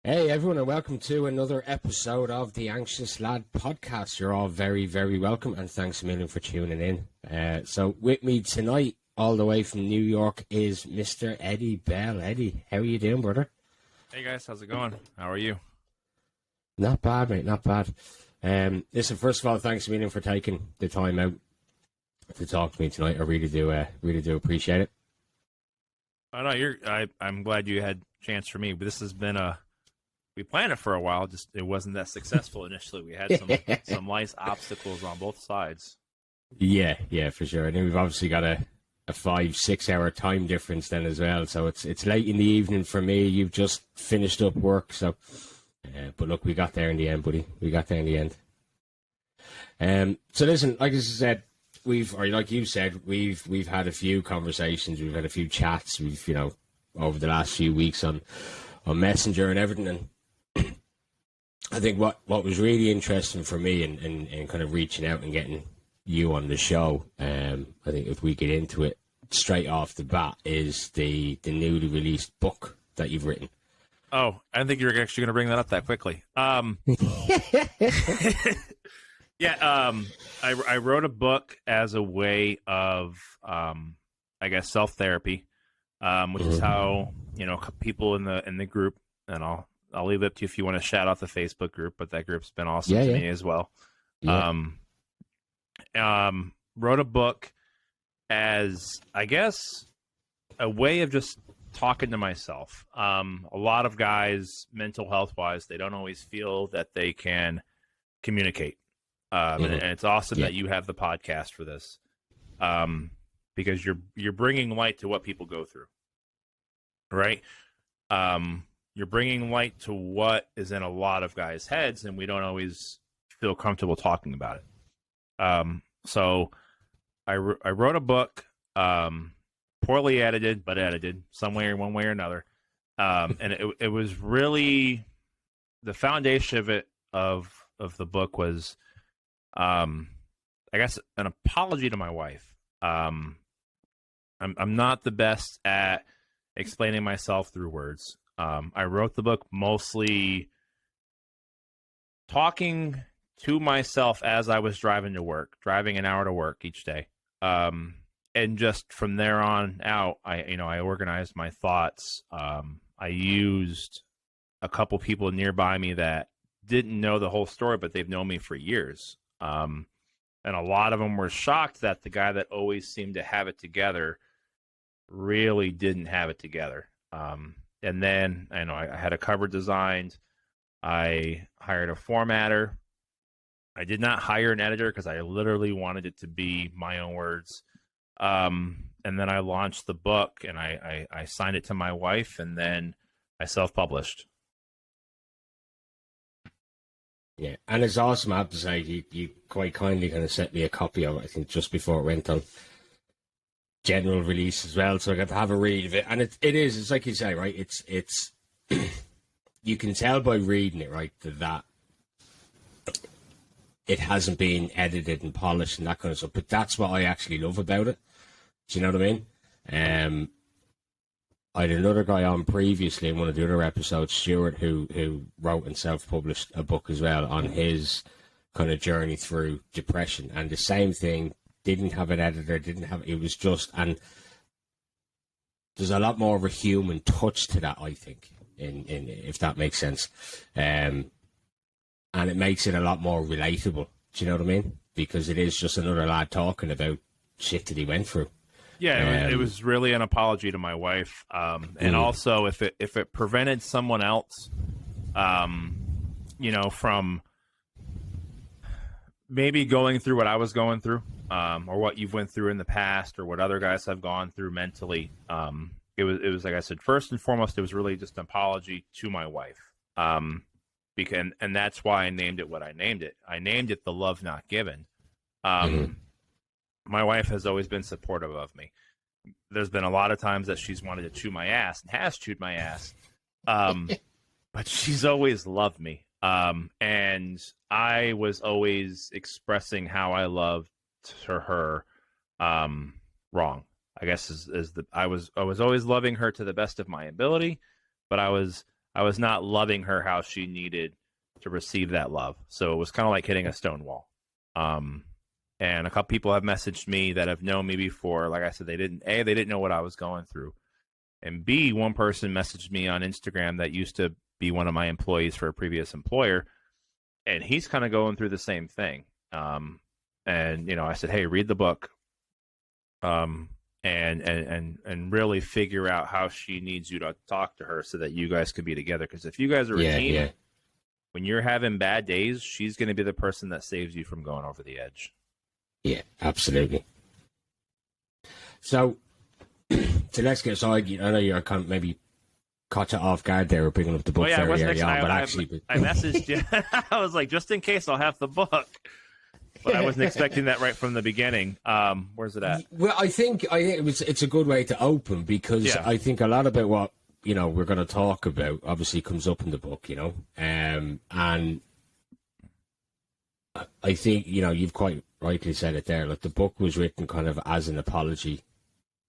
Hey everyone, and welcome to another episode of the Anxious Lad podcast. You're all very, very welcome, and thanks a million for tuning in. So with me tonight, all the way from New York, is Mr. Eddie Bell. Eddie, how are you doing, brother? Hey guys, how's it going? How are you? Not bad, mate, not bad. Listen, first of all, thanks a million for taking the time out to talk to me tonight. I really do appreciate it. Oh no, I'm glad you had a chance for me, but this has been we planned it for a while. Just it wasn't that successful initially. We had some nice obstacles on both sides. Yeah, for sure. And then we've obviously got a 5-6 hour time difference then as well. So it's late in the evening for me. You've just finished up work, so. But look, we got there in the end, buddy. We got there in the end. So listen, like I said, like you said, we've had a few conversations, we've had a few chats, over the last few weeks on Messenger and everything. And I think what was really interesting for me in kind of reaching out and getting you on the show, I think if we get into it straight off the bat, is the newly released book that you've written. Oh, I didn't think you were actually going to bring that up that quickly. Yeah, I wrote a book as a way of, I guess, self-therapy, which is how, people in the group, and I'll leave it up to you if you want to shout out the Facebook group, but that group's been awesome to me as well. Yeah. Wrote a book as, I guess, a way of just talking to myself. A lot of guys, mental health wise, they don't always feel that they can communicate. And it's awesome that you have the podcast for this, because you're bringing light to what people go through, right? You're bringing light to what is in a lot of guys' heads, and we don't always feel comfortable talking about it. So I wrote a book, poorly edited, but edited some way, one way or another. And it was really the foundation of the book was, I guess, an apology to my wife. I'm not the best at explaining myself through words. I wrote the book mostly talking to myself as I was driving an hour to work each day. And just from there on out, I organized my thoughts. I used a couple people nearby me that didn't know the whole story, but they've known me for years. And a lot of them were shocked that the guy that always seemed to have it together really didn't have it together. And then I had a cover designed. I hired a formatter. I did not hire an editor because I literally wanted it to be my own words. And then I launched the book, and I signed it to my wife, and then I self-published. Yeah, and it's awesome. I have to say, you quite kindly kind of sent me a copy of it, I think, just before it went on general release as well, so I got to have a read of it. And it's like you say, right? It's you can tell by reading it, right, that it hasn't been edited and polished and that kind of stuff. But that's what I actually love about it. Do you know what I mean? I had another guy on previously in one of the other episodes, Stuart, who wrote and self-published a book as well on his kind of journey through depression. And the same thing, didn't have an editor, it was just, and there's a lot more of a human touch to that, I think, in if that makes sense. And it makes it a lot more relatable. Do you know what I mean? Because it is just another lad talking about shit that he went through. Yeah, it was really an apology to my wife, and also if it prevented someone else, from maybe going through what I was going through, or what you've went through in the past, or what other guys have gone through mentally. It was like I said, first and foremost, it was really just an apology to my wife, because and that's why I named it what I named it. I named it The Love Not Given. My wife has always been supportive of me. There's been a lot of times that she's wanted to chew my ass and has chewed my ass. But she's always loved me. And I was always expressing how I loved her wrong. I guess I was always loving her to the best of my ability, but I was I was not loving her how she needed to receive that love. So it was kind of like hitting a stone wall. And a couple people have messaged me that have known me before. Like I said, they didn't know what I was going through. And B, one person messaged me on Instagram that used to be one of my employees for a previous employer, and he's kind of going through the same thing. And I said, hey, read the book, and really figure out how she needs you to talk to her so that you guys could be together. Because if you guys are a team, when you're having bad days, she's going to be the person that saves you from going over the edge. Yeah, absolutely. So let's get started. I know you're kind of maybe caught you off guard there, bringing up the book very early on, but actually... I messaged you. I was like, just in case, I'll have the book. But I wasn't expecting that right from the beginning. Where's it at? Well, I think it's a good way to open, because I think a lot about what we're going to talk about obviously comes up in the book, and I think you've quite rightly said it there. Like, the book was written kind of as an apology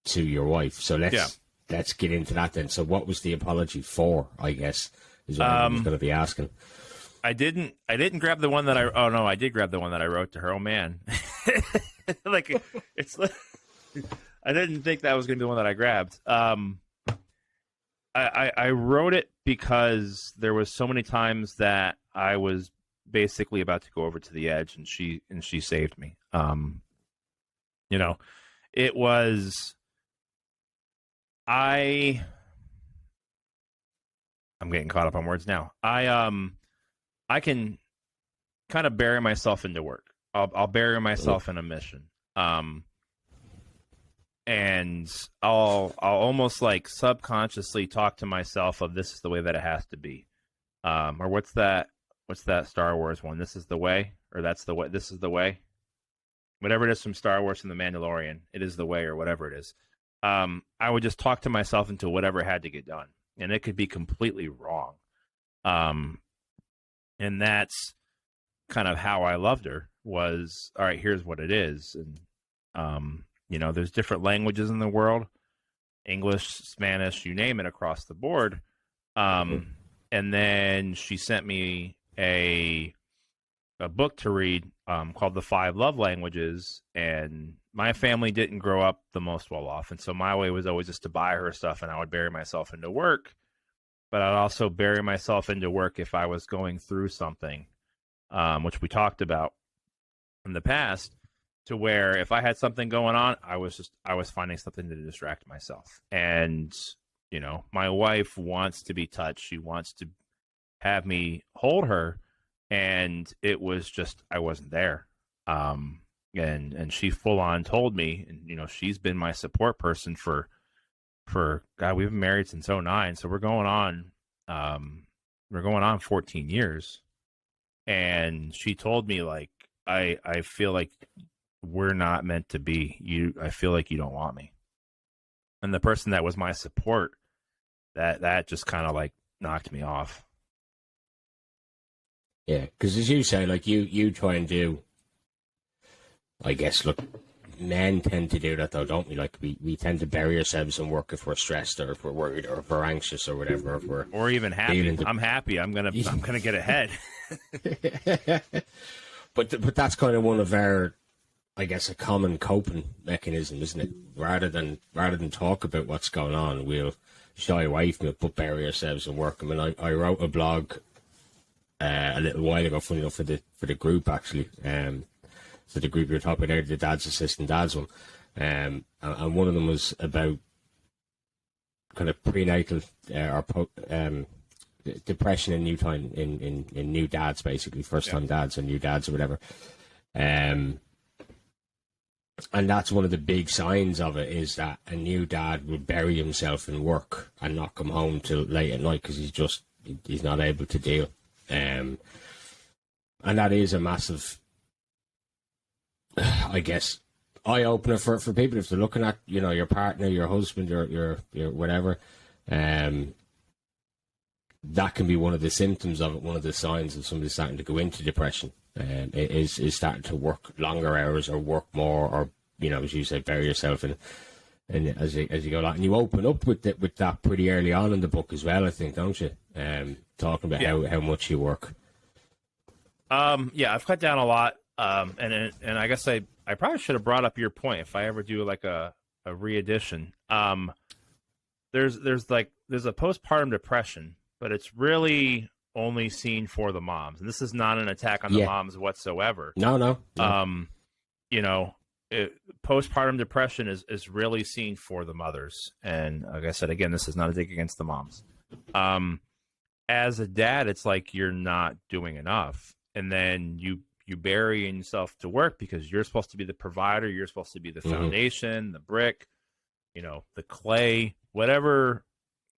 to your wife. So let's get into that then. So what was the apology for? I guess is what I was going to be asking. I didn't grab the one that I did grab the one that I wrote to her. Oh man. Like, it's I didn't think that was going to be the one that I grabbed. I wrote it because there was so many times that I was basically about to go over to the edge, and she saved me. It was I'm getting caught up on words now. I can kind of bury myself into work. I'll bury myself in a mission. And I'll almost like subconsciously talk to myself of, this is the way that it has to be. Or what's that Star Wars one? This is the way, or that's the way. This is the way. Whatever it is from Star Wars and The Mandalorian, it is the way, or whatever it is. I would just talk to myself into whatever had to get done, and it could be completely wrong. And that's kind of how I loved her, was, all right, here's what it is. And, there's different languages in the world, English, Spanish, you name it, across the board. And then she sent me a book to read called The 5 Love Languages. And my family didn't grow up the most well off. And so my way was always just to buy her stuff, and I would bury myself into work. But I'd also bury myself into work if I was going through something, which we talked about in the past, to where if I had something going on, I was finding something to distract myself. And, my wife wants to be touched. She wants to have me hold her. And it was just, I wasn't there. And she full on told me, and, she's been my support person for God, we've been married since 2009, so we're going on 14 years. And she told me, like, I feel like we're not meant to be. I feel like you don't want me. And the person that was my support, that just kind of like knocked me off. Yeah, because as you say, like, you try and do, I guess, look, men tend to do that though, don't we? Like, we tend to bury ourselves in work if we're stressed, or if we're worried, or if we're anxious, or whatever. Or even happy. I'm happy. I'm gonna get ahead. But that's kind of one of our, I guess, a common coping mechanism, isn't it? Rather than talk about what's going on, we'll shy away from it, but bury ourselves in work. I mean, I wrote a blog a little while ago, funny enough, for the group, actually. So the group you were talking about there, the Dad's Assistant Dads one, and one of them was about kind of prenatal depression in in new dads, basically first time dads or new dads or whatever. And that's one of the big signs of it, is that a new dad will bury himself in work and not come home till late at night because he's not able to deal. And that is a massive, I guess, eye opener for people if they're looking at your partner, your husband, your whatever. That can be one of the symptoms of it, one of the signs of somebody starting to go into depression. It is starting to work longer hours or work more, or as you say, bury yourself and as you go along, and you open up with that pretty early on in the book as well, I think, don't you? Talking about how much you work. Yeah, I've cut down a lot. And I guess I probably should have brought up your point if I ever do like a re-edition. There's a postpartum depression, but it's really only seen for the moms, and this is not an attack on the moms whatsoever. No. You know, postpartum depression is really seen for the mothers, and like I said again, this is not a dig against the moms. As a dad, it's like you're not doing enough, and then you bury yourself to work because you're supposed to be the provider, you're supposed to be the foundation, the brick, you know, the clay, whatever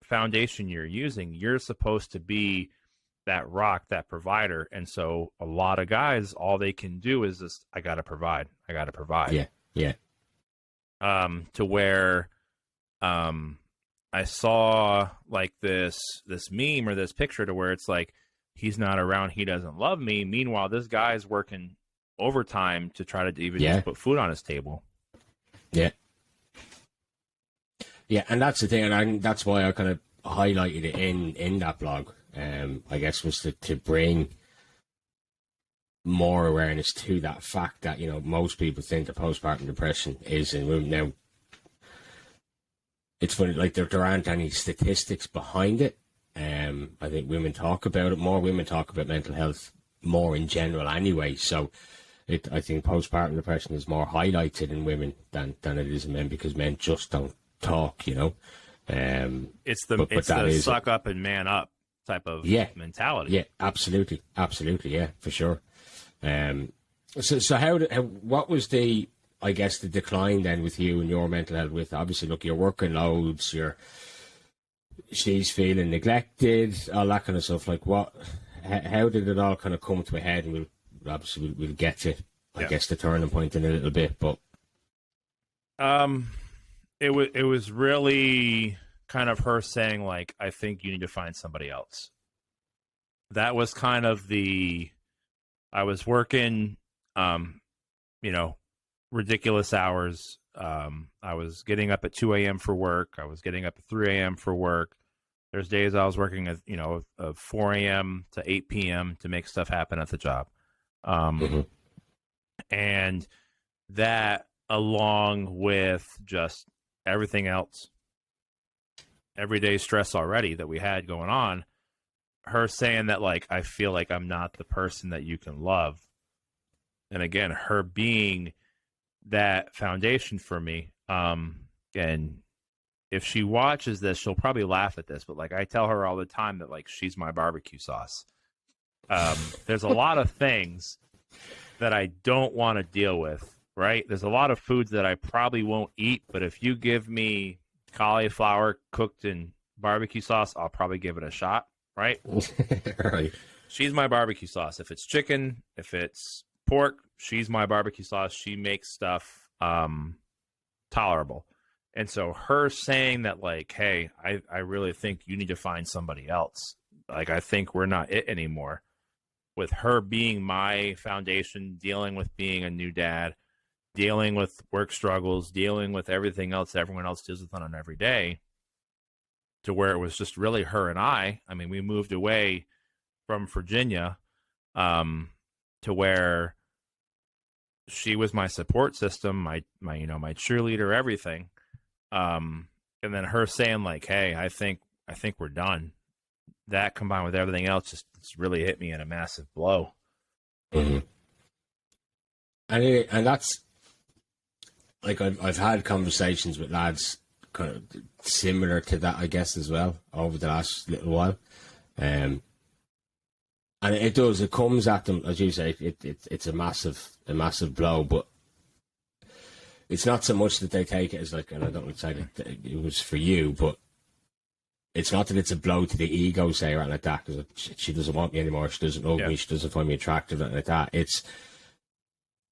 foundation you're using, you're supposed to be that rock, that provider. And so a lot of guys, all they can do is just, I got to provide. Yeah. To where, I saw like this meme or this picture to where it's like, he's not around, he doesn't love me. Meanwhile, this guy's working overtime to try to even just put food on his table. Yeah. Yeah, and that's the thing, and that's why I kind of highlighted it in that blog. I guess was to bring more awareness to that fact that, you know, most people think that postpartum depression is in women. Now, it's funny, like there aren't any statistics behind it. I think women talk about it more. Women talk about mental health more in general anyway. So I think postpartum depression is more highlighted in women than it is in men, because men just don't talk, you know. It's the suck up and man up type of mentality. Yeah, absolutely, yeah, for sure. So what was the, I guess, the decline then with you and your mental health? With obviously, look, you're working loads, she's feeling neglected, all that kind of stuff. Like, how did it all kind of come to a head? And we'll get to, I guess, the turning point in a little bit, but it was really kind of her saying, like, I think you need to find somebody else. That was kind of I was working, you know, ridiculous hours. I was getting up at 2 a.m. for work. I was getting up at 3 a.m. for work. There's days I was working at, you know, 4 a.m. to 8 p.m. to make stuff happen at the job. And that, along with just everything else, everyday stress already that we had going on, her saying that, like, I feel like I'm not the person that you can love. And again, her being that foundation for me. And if she watches this, she'll probably laugh at this, but like, I tell her all the time that, like, she's my barbecue sauce. There's a lot of things that I don't want to deal with, right? There's a lot of foods that I probably won't eat, but if you give me cauliflower cooked in barbecue sauce, I'll probably give it a shot, right? Right. She's my barbecue sauce. If it's chicken, if it's pork, she's my barbecue sauce. She makes stuff tolerable. And so her saying that, like, hey, I really think you need to find somebody else. Like, I think we're not it anymore. With her being my foundation, dealing with being a new dad, dealing with work struggles, dealing with everything else that everyone else deals with on an everyday, to where it was just really her and I. I mean, we moved away from Virginia to where she was my support system, my cheerleader, everything. And then her saying, like, hey, I think we're done. That combined with everything else it's really hit me in a massive blow. Mm-hmm. And that's, like, I've had conversations with lads kind of similar to that, I guess, as well, over the last little while. And it comes at them, as you say, it's a massive blow, but it's not so much that they take it as, like, and I don't want to say that it was for you, but it's not that it's a blow to the ego, say, or anything like that, because she doesn't want me anymore, she doesn't love me, she doesn't find me attractive, anything like that. It's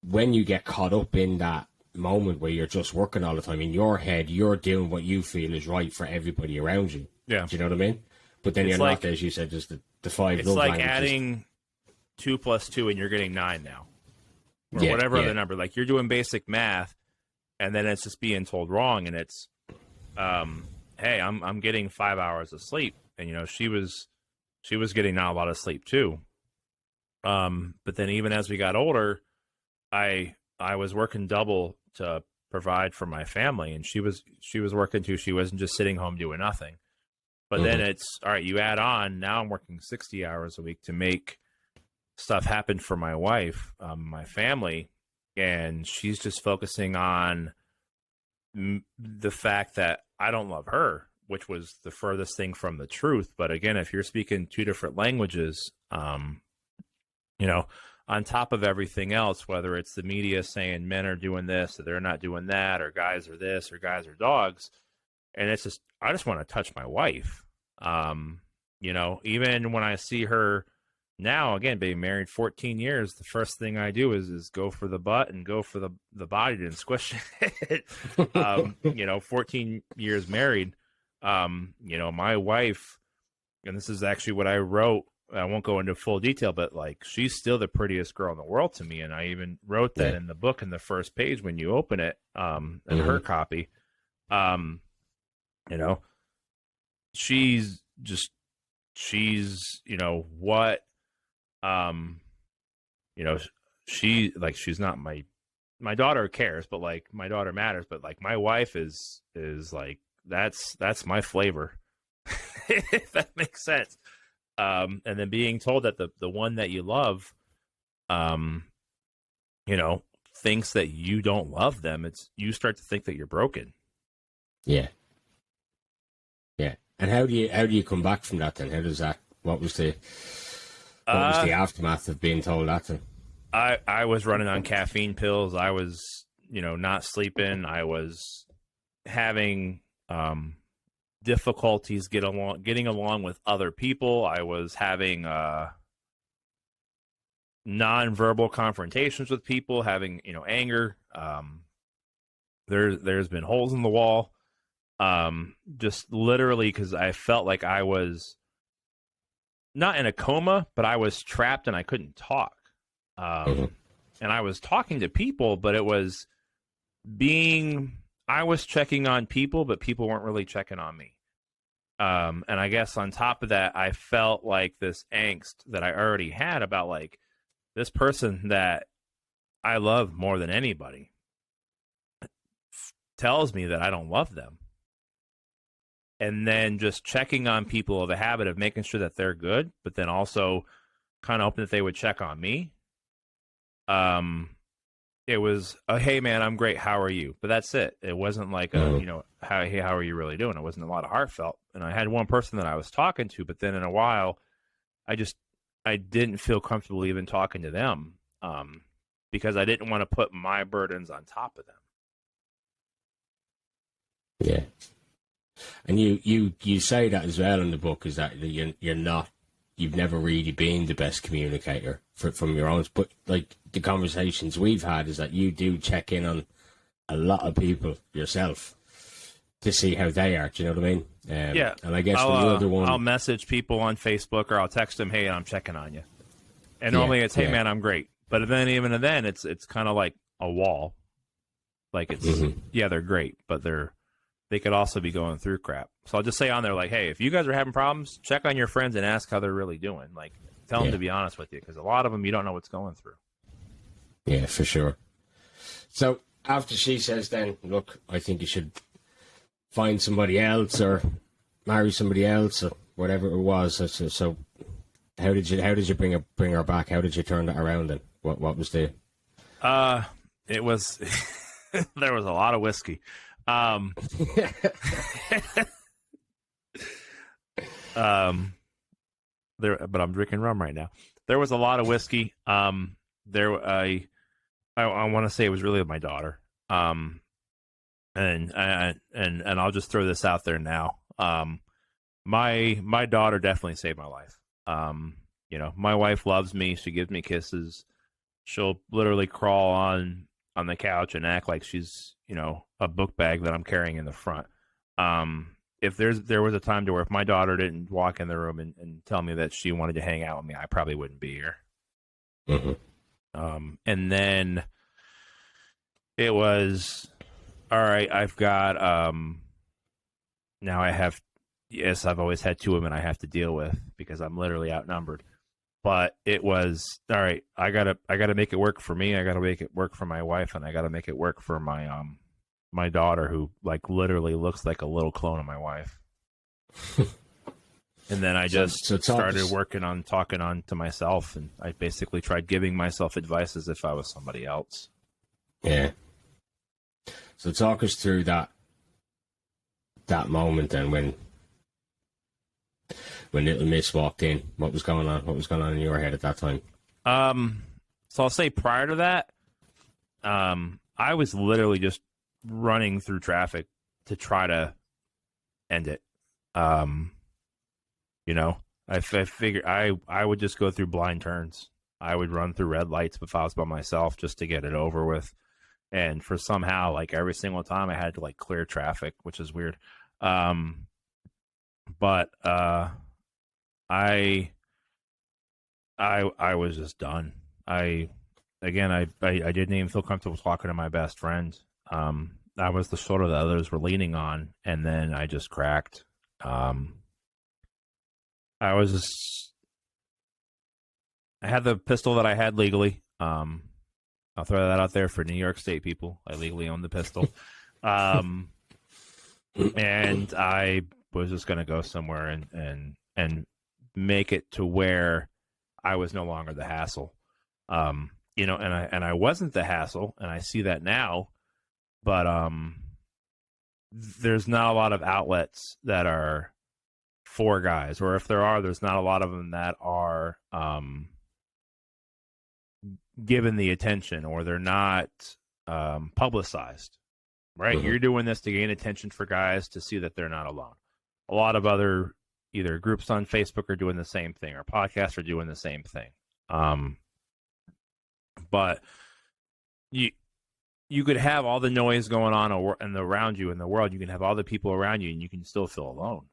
when you get caught up in that moment where you're just working all the time, in your head, you're doing what you feel is right for everybody around you. Yeah. Do you know what I mean? But then you're not, as you said, just the five love languages. It's like adding 2 + 2 and you're getting 9 now. Or whatever other number. Like, you're doing basic math, and then it's just being told wrong, and it's, hey, I'm getting 5 hours of sleep, and she was getting not a lot of sleep too. But then even as we got older, I was working double to provide for my family, and she was working too. She wasn't just sitting home doing nothing. But then it's all right. You add on, now I'm working 60 hours a week to make stuff happen for my wife, my family, and she's just focusing on the fact that I don't love her, which was the furthest thing from the truth. But again, if you're speaking two different languages, on top of everything else, whether it's the media saying men are doing this or they're not doing that, or guys are this or guys are dogs, and it's just, I just want to touch my wife. Even when I see her now, again, being married 14 years, the first thing I do is go for the butt and go for the body and squish it. 14 years married, my wife, and this is actually what I wrote, I won't go into full detail, but like, she's still the prettiest girl in the world to me. And I even wrote that in the book in the first page when you open it, in her copy. She's what, she's not my daughter cares, but like, my daughter matters, but like, my wife is like, that's my flavor. If that makes sense. And then being told that the one that you love, thinks that you don't love them, you start to think that you're broken. Yeah. Yeah. And how do you come back from that then? How does that, what was the aftermath of being told that then? I was running on caffeine pills. I was, not sleeping. I was having, difficulties getting along with other people. I was having non-verbal confrontations with people, having anger. There's been holes in the wall, just literally because I felt like I was not in a coma, but I was trapped and I couldn't talk. And I was talking to people, but I was checking on people, but people weren't really checking on me. And I guess on top of that, I felt like this angst that I already had about like this person that I love more than anybody tells me that I don't love them. And then just checking on people of a habit of making sure that they're good, but then also kind of hoping that they would check on me. It was, hey man, I'm great. How are you? But that's it. It wasn't like, how are you really doing? It wasn't a lot of heartfelt. And I had one person that I was talking to, but then in a while, I didn't feel comfortable even talking to them, because I didn't want to put my burdens on top of them. Yeah. And you say that as well in the book, is that you've never really been the best communicator from your own, but like the conversations we've had is that you do check in on a lot of people yourself to see how they are. Do you know what I mean? Yeah. And I guess when you're the one, I'll message people on Facebook or I'll text them, hey, I'm checking on you. And normally it's, hey man, I'm great. But then even then it's kind of like a wall. Like it's, they're great, but they could also be going through crap. So I'll just say on there, like, hey, if you guys are having problems, check on your friends and ask how they're really doing. Like, tell them to be honest with you, because a lot of them, you don't know what's going through. Yeah, for sure. So after she says then, look, I think you should find somebody else or marry somebody else or whatever it was. So how did you bring her back? How did you turn that around then? What was the... It was... there was a lot of whiskey. But I'm drinking rum right now. There was a lot of whiskey. I want to say it was really my daughter. And I'll just throw this out there now. My daughter definitely saved my life. My wife loves me. She gives me kisses. She'll literally crawl on the couch and act like she's, a book bag that I'm carrying in the front. If there was a time to where if my daughter didn't walk in the room and tell me that she wanted to hang out with me, I probably wouldn't be here. And then it was All right, I've got now I have, yes, I've always had two women I have to deal with because I'm literally outnumbered. But it was all right. I gotta make it work for me. I gotta make it work for my wife, and I gotta make it work for my daughter, who like literally looks like a little clone of my wife. And then I just started working on talking on to myself, and I basically tried giving myself advice as if I was somebody else. Yeah. So talk us through that moment then when Little Miss walked in. What was going on? What was going on in your head at that time? So I'll say prior to that, I was literally just running through traffic to try to end it. You know, I figured I would just go through blind turns. I would run through red lights if I was by myself just to get it over with. And for somehow, like every single time, I had to like clear traffic, which is weird. But I was just done. I didn't even feel comfortable talking to my best friend. I was the shoulder that others were leaning on, and then I just cracked. I had the pistol that I had legally. I'll throw that out there for New York State people. I legally own the pistol. And I was just going to go somewhere and make it to where I was no longer the hassle. You know, and I wasn't the hassle, and I see that now, but there's not a lot of outlets that are for guys, or if there are, there's not a lot of them that are given the attention, or they're not publicized, right? Mm-hmm. You're doing this to gain attention for guys to see that they're not alone. A lot of other either groups on Facebook are doing the same thing, or podcasts are doing the same thing. But you could have all the noise going on and around you in the world. You can have all the people around you, and you can still feel alone.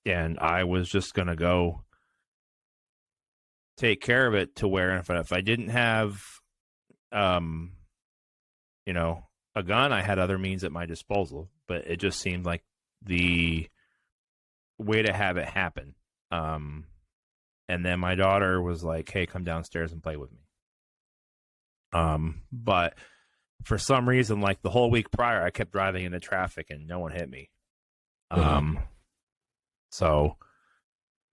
And I was just going to go take care of it to where if I didn't have, you know, a gun, I had other means at my disposal, but it just seemed like the way to have it happen. And then my daughter was like, "Hey, come downstairs and play with me." But for some reason, like the whole week prior, I kept driving into traffic and no one hit me. So,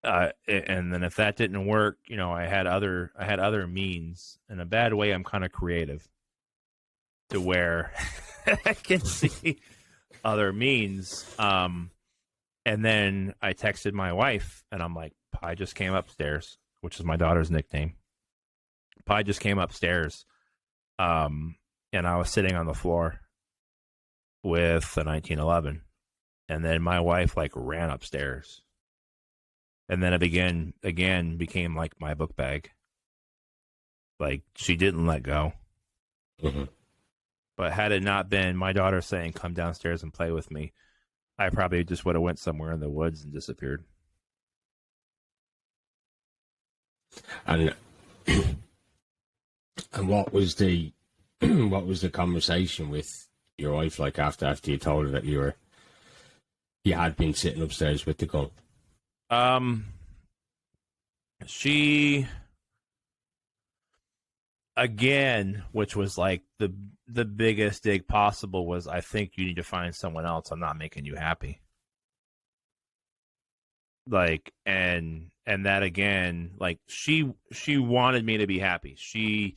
and then if that didn't work, you know, I had other means. In a bad way, I'm kind of creative to where I can see other means. And then I texted my wife, and I'm like, "Pi just came upstairs," which is my daughter's nickname. Pi just came upstairs, and I was sitting on the floor with the 1911. And then my wife like ran upstairs, and then it became like my book bag. Like she didn't let go. Mm-hmm. But had it not been my daughter saying, "Come downstairs and play with me," I probably just would have went somewhere in the woods and disappeared. And what was the conversation with your wife like after you told her that you had been sitting upstairs with the gun? She, again, which was like the biggest dig possible, was, "I think you need to find someone else. I'm not making you happy." Like, and that again, like she wanted me to be happy. She,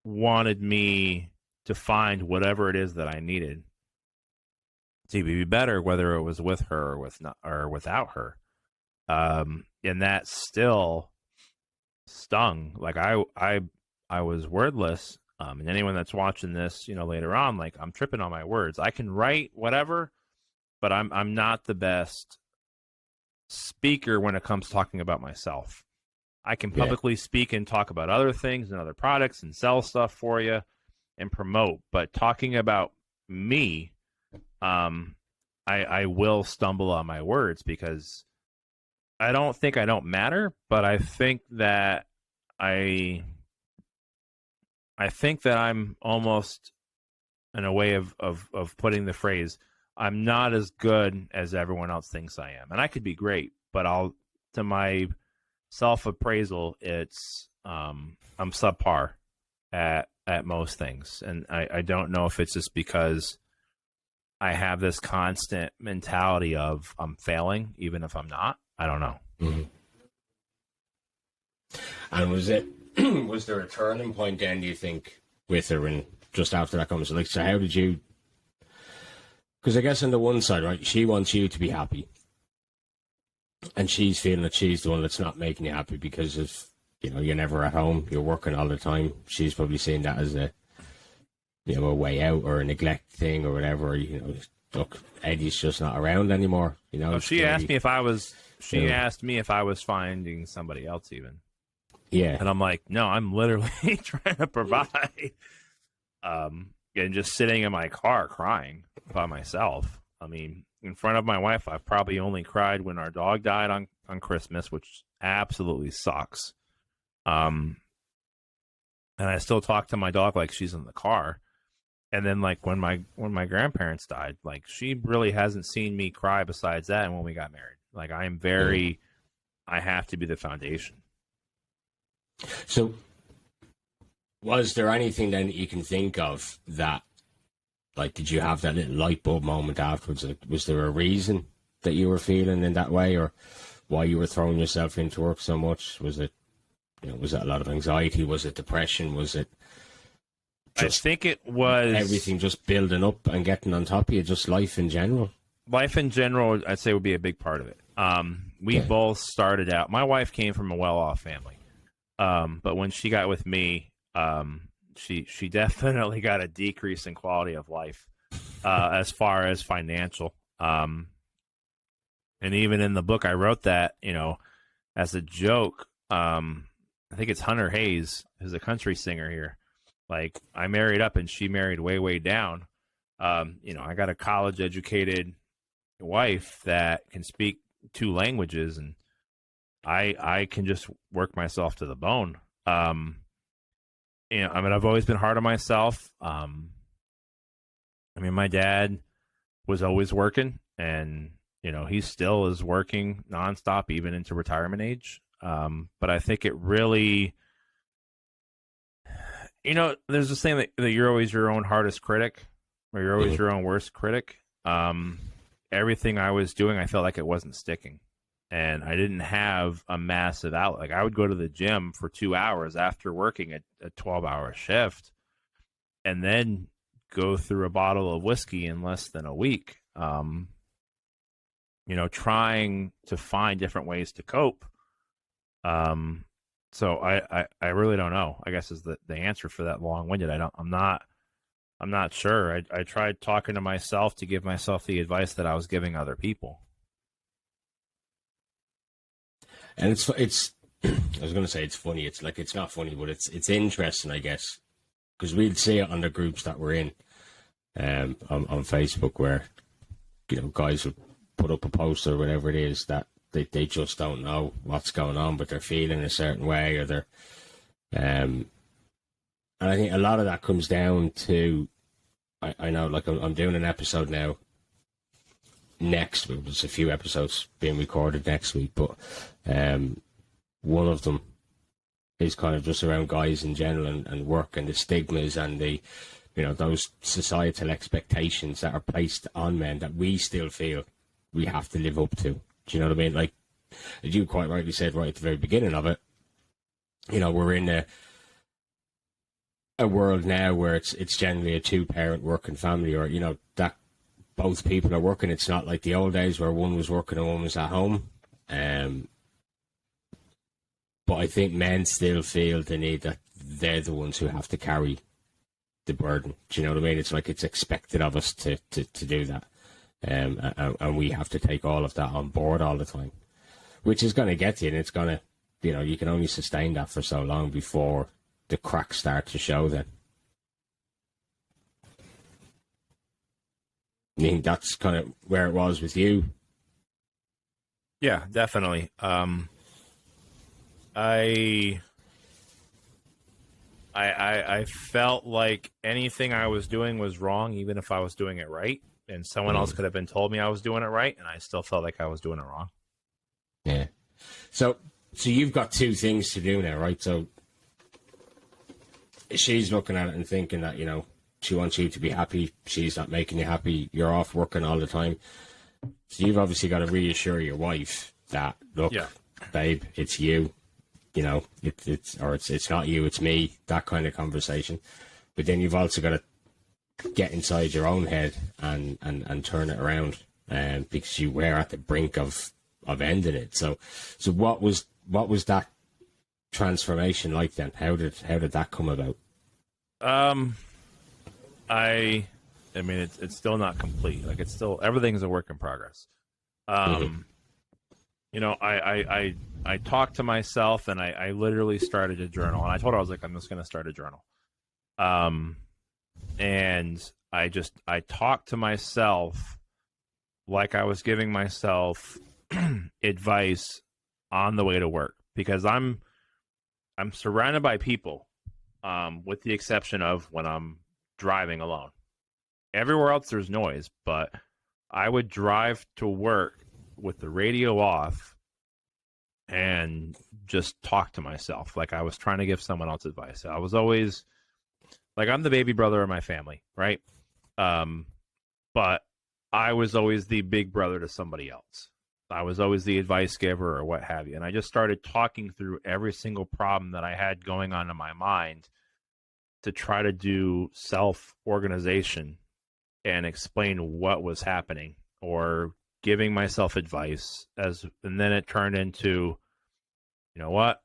wanted me to find whatever it is that I needed to be better, whether it was with her or without her. And that still stung. Like I was wordless. And anyone that's watching this, you know, later on, like I'm tripping on my words. I can write whatever, but I'm not the best speaker when it comes to talking about myself. I can publicly speak and talk about other things and other products and sell stuff for you and promote, but talking about me, I will stumble on my words because I don't think I don't matter, but I think that I I think that I'm almost in a way of putting the phrase, I'm not as good as everyone else thinks I am. And I could be great, but to my self appraisal, it's I'm subpar at most things. And I don't know if it's just because I have this constant mentality of I'm failing, even if I'm not. I don't know. Mm-hmm. And was there a turning point then, do you think, with her, and just after that comes, like, so how did you, because I guess on the one side, right, she wants you to be happy, and she's feeling that she's the one that's not making you happy because of, you're never at home, you're working all the time. She's probably seeing that as a way out or a neglect thing or whatever. Look, Eddie's just not around anymore. She asked me if I was. She asked me if I was finding somebody else even. Yeah, and I'm like, no, I'm literally trying to provide. And just sitting in my car crying by myself. I mean, in front of my wife, I've probably only cried when our dog died on Christmas, which absolutely sucks. And I still talk to my dog like she's in the car. And then like when my grandparents died, like she really hasn't seen me cry besides that and when we got married. Like I have to be the foundation. So was there anything then that you can think of that, like, did you have that little light bulb moment afterwards? Like, was there a reason that you were feeling in that way, or why you were throwing yourself into work so much? Was it, was it a lot of anxiety? Was it depression? Was it I think it was everything just building up and getting on top of you, just life in general? Life in general, I'd say, would be a big part of it. We both started out, my wife came from a well-off family. But when she got with me, she definitely got a decrease in quality of life, as far as financial. And even in the book, I wrote that, as a joke. I think it's Hunter Hayes, who's a country singer here. Like, I married up and she married way, way down. I got a college educated wife that can speak 2 languages, and I can just work myself to the bone. I've always been hard on myself. My dad was always working, and, he still is working nonstop, even into retirement age. But I think it really, there's this thing that you're always your own hardest critic, or you're always your own worst critic. Everything I was doing, I felt like it wasn't sticking. And I didn't have a massive outlet. Like, I would go to the gym for 2 hours after working a 12-hour shift, and then go through a bottle of whiskey in less than a week. Trying to find different ways to cope. So I really don't know, I guess, is the answer for that long-winded. I'm not sure. I tried talking to myself to give myself the advice that I was giving other people. And it's I was going to say it's funny. It's like, it's not funny, but it's interesting, I guess, because we'd see it on the groups that we're in, on Facebook, where, guys would put up a post or whatever it is that they just don't know what's going on, but they're feeling a certain way, or they're, and I think a lot of that comes down to, I know, like, I'm doing an episode now next week. There's a few episodes being recorded next week, but one of them is kind of just around guys in general, and work, and the stigmas, and the, those societal expectations that are placed on men that we still feel we have to live up to. Do you know what I mean? Like, as you quite rightly said right at the very beginning of it, we're in a world now where it's generally a 2-parent working family, or, that both people are working. It's not like the old days where one was working and one was at home. But I think men still feel the need that they're the ones who have to carry the burden. Do you know what I mean? It's like, it's expected of us to do that. And we have to take all of that on board all the time, which is going to get you, and it's going to, you can only sustain that for so long before the cracks start to show then. I mean, that's kind of where it was with you. Yeah, definitely. I I felt like anything I was doing was wrong, even if I was doing it right. And someone else could have been told me I was doing it right, and I still felt like I was doing it wrong. Yeah. So you've got two things to do now, right? So she's looking at it and thinking that, she wants you to be happy. She's not making you happy. You're off working all the time. So you've obviously got to reassure your wife that, look, Yeah. babe, it's you. It's not you, it's me. That kind of conversation. But then you've also got to get inside your own head and turn it around, because you were at the brink of ending it. So what was that transformation like then? How did that come about? I mean, it's still not complete. Like, it's still, everything's a work in progress. I talked to myself, and I literally started a journal, and I told her, I was like, I'm just going to start a journal. And I talked to myself like I was giving myself advice on the way to work, because I'm surrounded by people, with the exception of when I'm driving alone. Everywhere else there's noise, but I would drive to work with the radio off and just talk to myself like I was trying to give someone else advice. I was always like, I'm the baby brother of my family, right? But I was always the big brother to somebody else. I was always the advice giver or what have you. And I just started talking through every single problem that I had going on in my mind to try to do self-organization and explain what was happening, or giving myself advice. And then it turned into, you know what?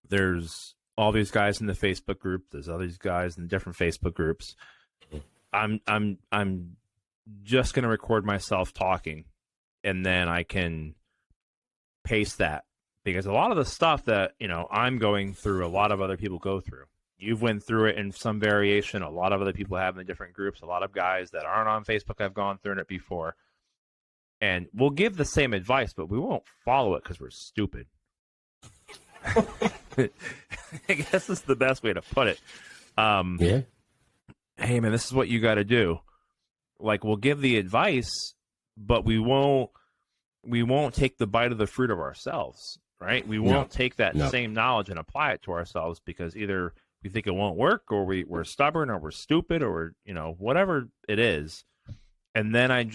There's all these guys in the Facebook group. There's all these guys in different Facebook groups. I'm just going to record myself talking, and then I can paste that, because a lot of the stuff that, I'm going through, a lot of other people go through. You've went through it in some variation. A lot of other people have in the different groups. A lot of guys that aren't on Facebook have gone through it before. And we'll give the same advice, but we won't follow it because we're stupid. I guess that's the best way to put it. Yeah. Hey, man, this is what you got to do. Like, we'll give the advice, but we won't take the bite of the fruit of ourselves, right? We won't take that same knowledge and apply it to ourselves, because either we think it won't work, or we're stubborn, or we're stupid, or, whatever it is. And then I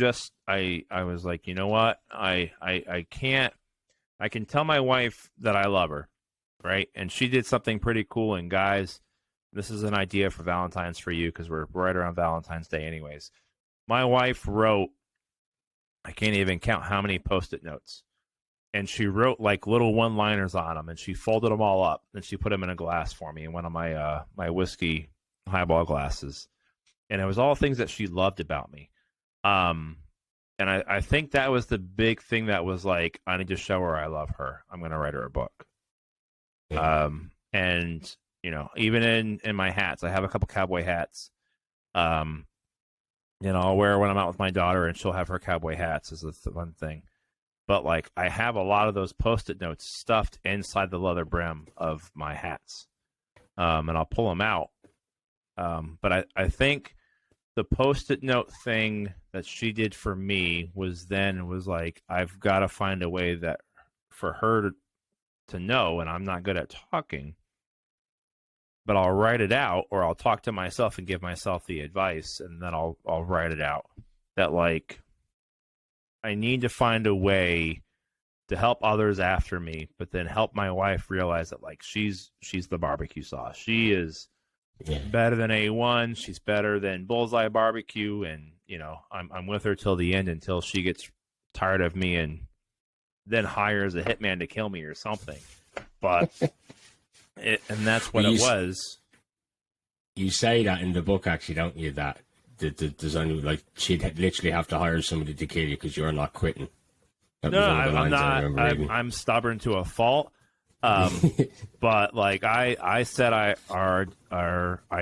was like, you know what? I can tell my wife that I love her, right? And she did something pretty cool. And guys, this is an idea for Valentine's for you, because we're right around Valentine's Day anyways. My wife wrote, I can't even count how many Post-it notes. And she wrote like little one-liners on them, and she folded them all up, and she put them in a glass for me in one of my my whiskey highball glasses. And it was all things that she loved about me. And I think that was the big thing that was like, I need to show her I love her. I'm going to write her a book. Yeah. And, even in my hats, I have a couple cowboy hats. I'll wear when I'm out with my daughter, and she'll have her cowboy hats as the one thing. But like, I have a lot of those Post-it notes stuffed inside the leather brim of my hats. And I'll pull them out. But I think the Post-it note thing that she did for me was like, I've got to find a way that for her to know, and I'm not good at talking, but I'll write it out, or I'll talk to myself and give myself the advice, and then I'll write it out, that like, I need to find a way to help others after me, but then help my wife realize that like, she's the barbecue sauce. She is better than A1. She's better than Bullseye Barbecue, and I'm with her till the end, until she gets tired of me and then hires a hitman to kill me or something. But and that's what it was. You say that in the book, actually, don't you? That there's only like, she'd literally have to hire somebody to kill you because you're not quitting. No, I'm not. I'm stubborn to a fault. But like I said, I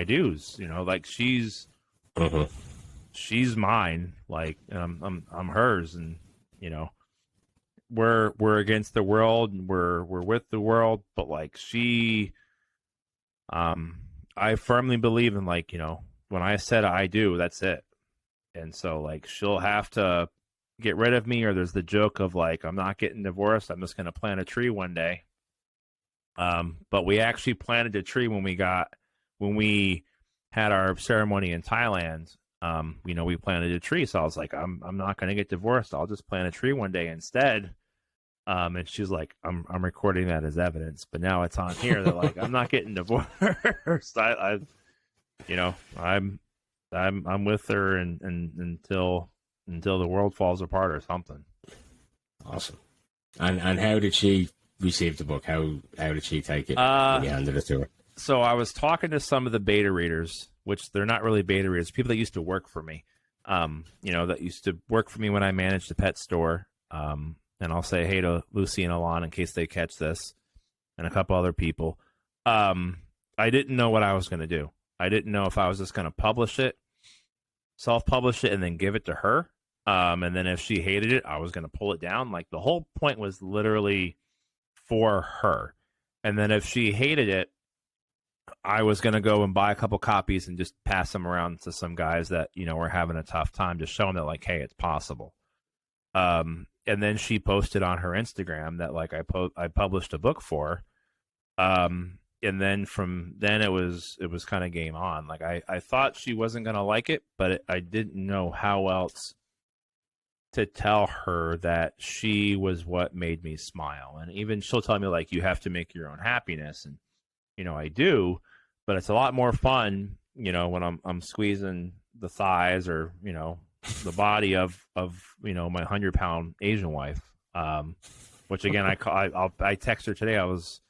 do's, like she's mine, like, and I'm hers, and we're against the world, and we're with the world, but like she I firmly believe in, like, you know, when I said I do, that's it. And so, like, she'll have to get rid of me, or there's the joke of, like, I'm not getting divorced. I'm just going to plant a tree one day. But we actually planted a tree when we had our ceremony in Thailand. You know, we planted a tree. So I was like, I'm not going to get divorced. I'll just plant a tree one day instead. And she's like, I'm recording that as evidence, but now it's on here. They're like, I'm not getting divorced. I you know, I'm with her and until the world falls apart or something. Awesome. And how did she receive the book? How did she take it when you handed it to her? So I was talking to some of the beta readers, which they're not really beta readers, people that used to work for me. You know, that used to work for me when I managed a pet store. And I'll say hey to Lucy and Alon in case they catch this, and a couple other people. I didn't know what I was going to do. I didn't know if I was just going to publish it, self-publish it, and then give it to her. And then if she hated it, I was going to pull it down. Like, the whole point was literally for her. And then if she hated it, I was going to go and buy a couple copies and just pass them around to some guys that, you know, were having a tough time, just showing that, like, hey, it's possible. And then she posted on her Instagram that, like, I published a book for her. And then from then it was kind of game on. Like, I thought she wasn't going to like it, but I didn't know how else to tell her that she was what made me smile. And even she'll tell me, like, you have to make your own happiness. And, you know, I do, but it's a lot more fun, you know, when I'm squeezing the thighs or, you know, the body of you know, my 100-pound Asian wife, which again I text her today. I was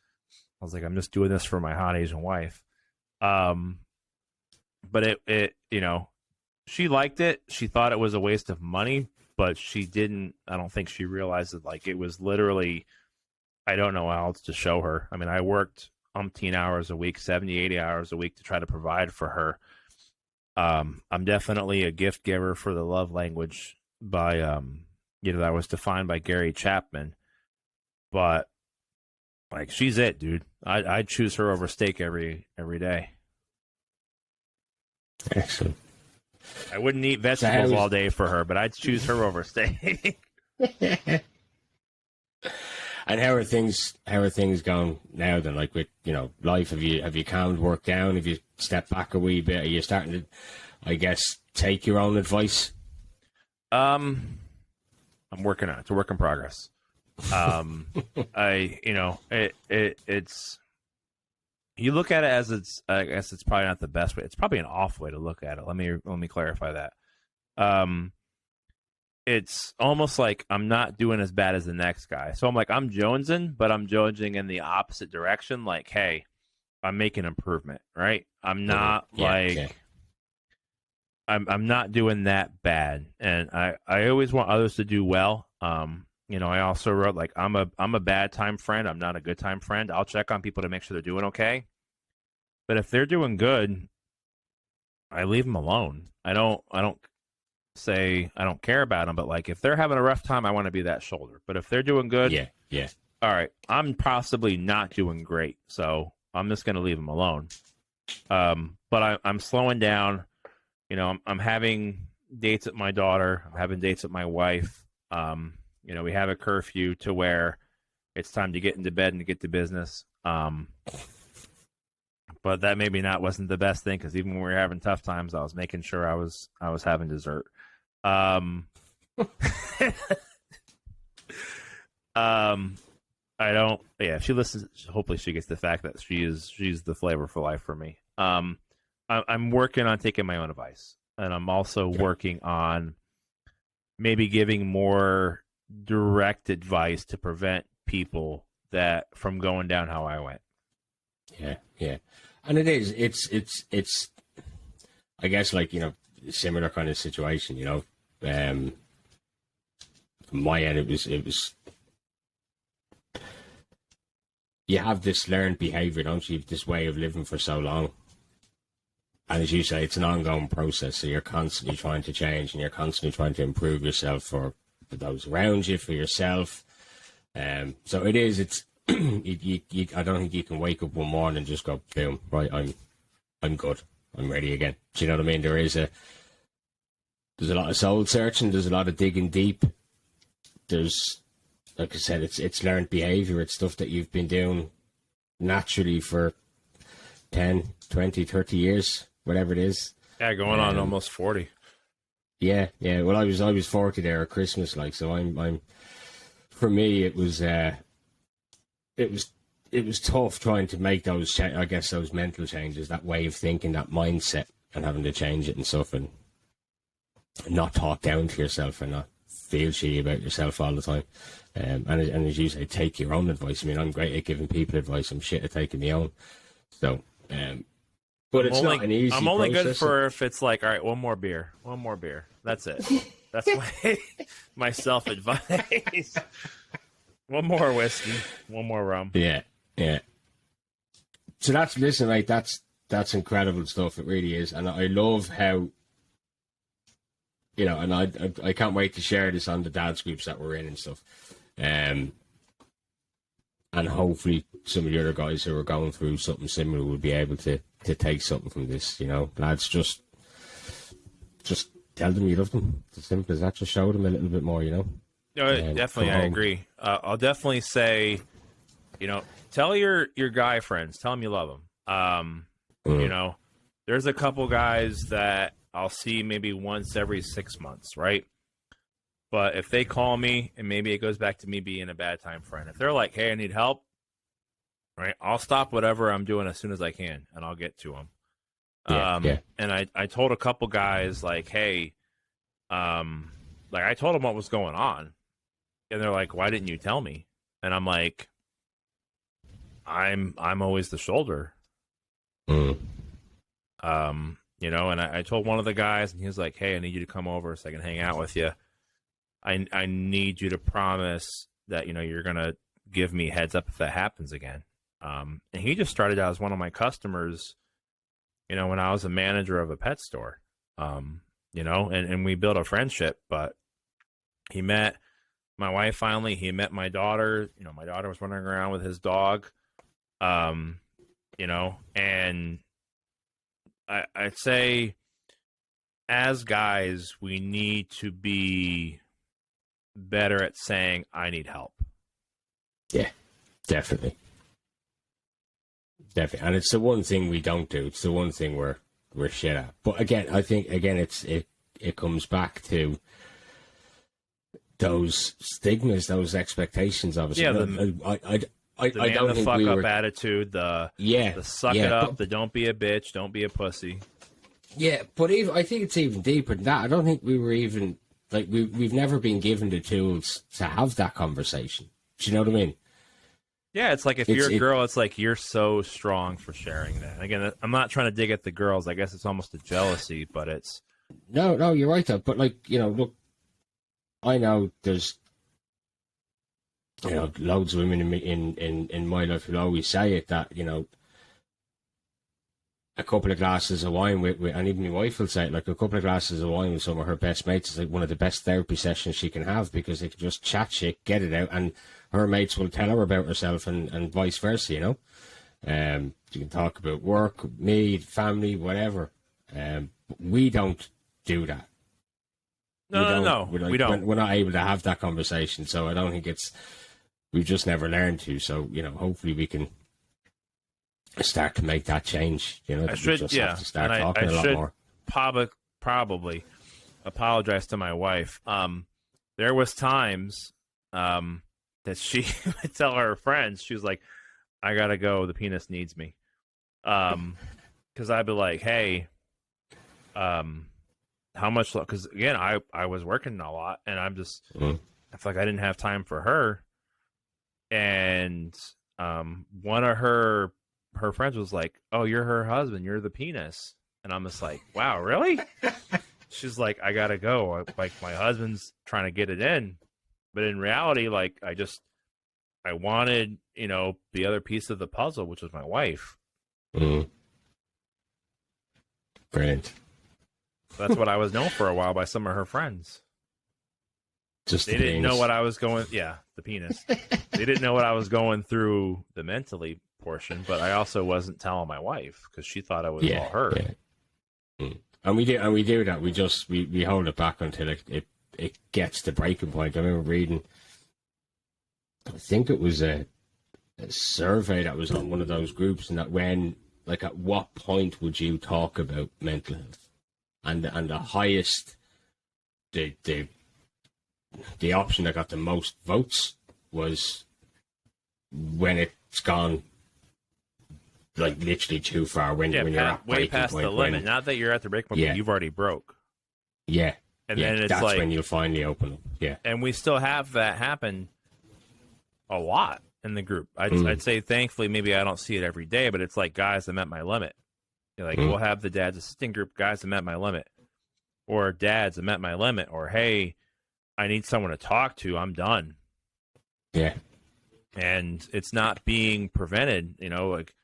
like, I'm just doing this for my hot Asian wife, but it you know, she liked it. She thought it was a waste of money, but I don't think she realized that, like, it was literally, I don't know how else to show her. I mean, I worked umpteen hours a week, 70, 80 hours a week to try to provide for her. I'm definitely a gift giver for the love language by, you know, that was defined by Gary Chapman. But, like, she's it, dude. I'd choose her over steak every day. Excellent. I wouldn't eat vegetables all day for her, but I'd choose her over steak. And how are things going now then? Like, with, you know, life, have you calmed work down? Have you stepped back a wee bit? Are you starting to, I guess, take your own advice? I'm working on it. It's a work in progress. You know, it's, you look at it as it's, I guess it's probably not the best way. It's probably an off way to look at it. Let me clarify that. It's almost like I'm not doing as bad as the next guy. So I'm like, I'm jonesing, but I'm jonesing in the opposite direction. Like, hey, I'm making improvement, right? I'm not I'm not doing that bad. And I always want others to do well. You know, I also wrote, like, I'm a bad time friend. I'm not a good time friend. I'll check on people to make sure they're doing okay. But if they're doing good, I leave them alone. I don't say I don't care about them, but, like, if they're having a rough time, I want to be that shoulder. But if they're doing good, yeah. All right, I'm possibly not doing great, so I'm just going to leave them alone. But I'm slowing down. You know, I'm having dates with my daughter. I'm having dates with my wife. You know, we have a curfew to where it's time to get into bed and to get to business. But that maybe wasn't the best thing, because even when we were having tough times, I was making sure I was having dessert. I don't. Yeah, if she listens, hopefully she gets the fact that she's the flavor for life for me. I'm working on taking my own advice, and I'm also working on maybe giving more direct advice to prevent people from going down how I went. Yeah, and it's I guess, like, you know, similar kind of situation. You know, from my end, it was. You have this learned behavior, don't you? You have this way of living for so long. And as you say, it's an ongoing process. So you're constantly trying to change, and you're constantly trying to improve yourself for those around you, for yourself. So it's I don't think you can wake up one morning and just go, boom, right, I'm good, I'm ready again. Do you know what I mean? There's a lot of soul searching, there's a lot of digging deep. There's, like I said, it's learned behavior. It's stuff that you've been doing naturally for 10, 20, 30 years, whatever it is. Yeah, going on almost 40. Yeah. Well, I was 40 there at Christmas, like, so I'm. For me, it was tough trying to make those, I guess, those mental changes, that way of thinking, that mindset, and having to change it and stuff, and not talk down to yourself and not feel shitty about yourself all the time. And as you say, take your own advice. I mean, I'm great at giving people advice. I'm shit at taking my own. So, but it's not an easy I'm only process. good for if it's like, all right, one more beer. That's it. That's my self advice. One more whiskey, one more rum. Yeah. So listen, mate, that's incredible stuff. It really is, and I love how, and I can't wait to share this on the dads groups that we're in and stuff, and hopefully some of the other guys who are going through something similar will be able to take something from this. Lads, just tell them you love them. It's as simple as that. Just show them a little bit more. No, definitely, I agree. I'll definitely say, tell your guy friends, tell them you love them. There's a couple guys that I'll see maybe once every 6 months, right? But if they call me, and maybe it goes back to me being a bad time friend, if they're like, hey, I need help, right, I'll stop whatever I'm doing as soon as I can, and I'll get to them. Yeah. And I told a couple guys, like, hey, I told them what was going on, and they're like, why didn't you tell me? And I'm like, I'm always the shoulder. And I told one of the guys, and he was like, hey, I need you to come over so I can hang out with you. I need you to promise that, you're going to give me heads up if that happens again. And he just started out as one of my customers, when I was a manager of a pet store, and we built a friendship, but he met my wife finally. He met my daughter. My daughter was running around with his dog, and I'd say as guys, we need to be better at saying, I need help. Yeah, definitely. And it's the one thing we don't do. It's the one thing we're shit at. But again, I think it comes back to those stigmas, those expectations. Obviously, yeah. I don't think fuck up attitude. The suck it up. The don't be a bitch. Don't be a pussy. Yeah, but I think it's even deeper than that. I don't think we were even we've never been given the tools to have that conversation. Do you know what I mean? Yeah, it's like if you're a girl, it's like you're so strong for sharing that. Again, I'm not trying to dig at the girls. I guess it's almost a jealousy, but it's no, you're right though. But look, I know there's loads of women in my life who always say it, that a couple of glasses of wine with and even my wife will say it, like a couple of glasses of wine with some of her best mates is like one of the best therapy sessions she can have, because they can just chat shit, get it out, and her mates will tell her about herself and vice versa. You can talk about work, me, family, whatever. We don't do that. No. We don't. We're not able to have that conversation, so I don't think we've just never learned to. So hopefully we can start to make that change. I should, have to start and talking I a lot should more. Probably apologize to my wife. There was times that she would tell her friends, she was like, I gotta go, the penis needs me. Because I'd be like, hey, how much? Because again, I was working a lot, and I feel like I didn't have time for her. And one of her friends was like, oh, you're her husband, you're the penis. And I'm just like, wow, really? She's like, I gotta go, like my husband's trying to get it in. But in reality, like I wanted the other piece of the puzzle, which was my wife. Brilliant. That's what I was known for a while by some of her friends. Just They the didn't know penis. what I was going. Yeah, the penis. They didn't know what I was going through the mentally portion, but I also wasn't telling my wife because she thought it was all Yeah, her. yeah. And we do that. We hold it back until it gets to breaking point. I remember reading, I think it was a survey that was on one of those groups, and that when, like, at what point would you talk about mental health? And the highest, the option that got the most votes was when it's gone, like, literally too far, when Yeah, when you're at way breaking past point, the limit. when, Not that you're at the break point, Yeah. but you've already broke. yeah, And yeah, then it's that's like, when you'll finally open up. Yeah. and we still have that happen a lot in the group. I'd say, thankfully, maybe I don't see it every day, but it's like, guys, I'm at my limit. You're like, we'll have the dad's assistant group, guys, I'm at my limit. Or dads, I'm at my limit. Or, hey, I need someone to talk to. I'm done. Yeah. And it's not being prevented. Like,